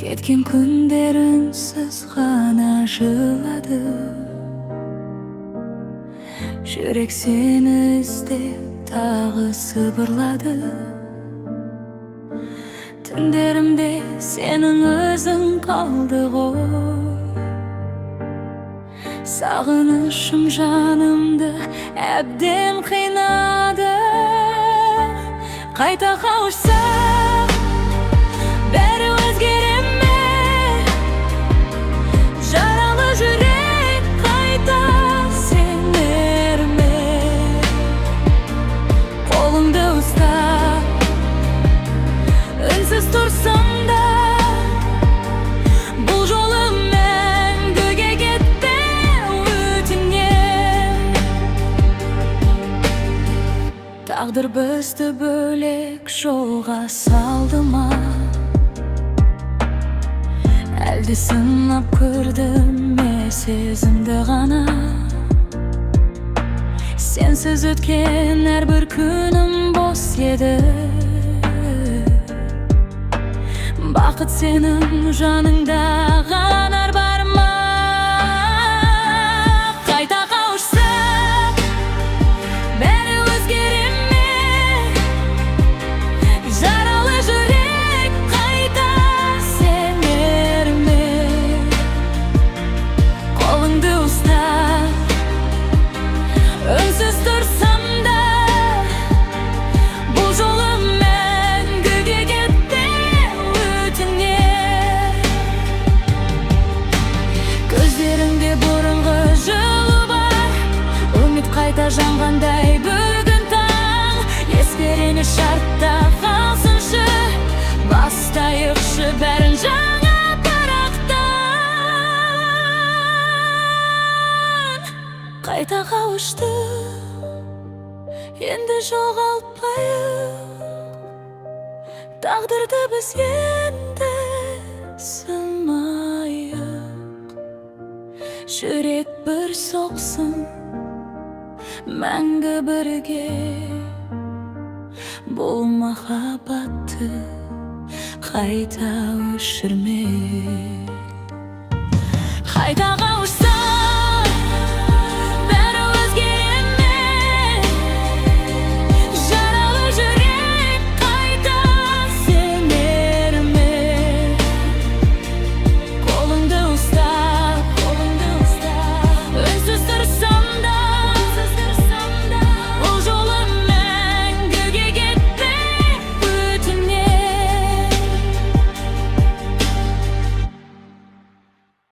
Ketken kunlerimsiz gana жылады. Жүрек сені іздеп тағы сыбырлады. Түндерімде сенің өзің қалды ғой. Сағынышым жанымды әбден қинады. Қайта қауышсақ, бәрі өзгере ме? Жаралы жүрек қайта сенер ме? Қолыңды ұстап, үнсіз тұрсам да, бұл жолы мәңгіге кетпе, өтінем. Тағдыр бізді бөлек жолға салды ма? Әлде сынап көрдім ме сезімді ғана? Сенсіз өткен әрбір күнім бос еді. Бақыт сенің жаныңда ғана бар ма? Қайта қауышсақ, бәрі өзгере ме? Жаралы жүрек қайта сенер ме? Қолыңды ұстап, үнсіз тұрсам да, бұл жолы мәңгіге кетпе, өтінем. Көздеріңде бұрынғы жылы бар, үміт қайта жанғандай бүгін таң. Естеріңе шартта қалсыншы, бастайықшы бәрін жаңа парақтан. Қайта қауышты, енді жоғалтпайық. Тағдырды біз енді сынайық. Жүрек бір соқсын, мәңгі бірге. Бұл махаббатты қайта өшірме.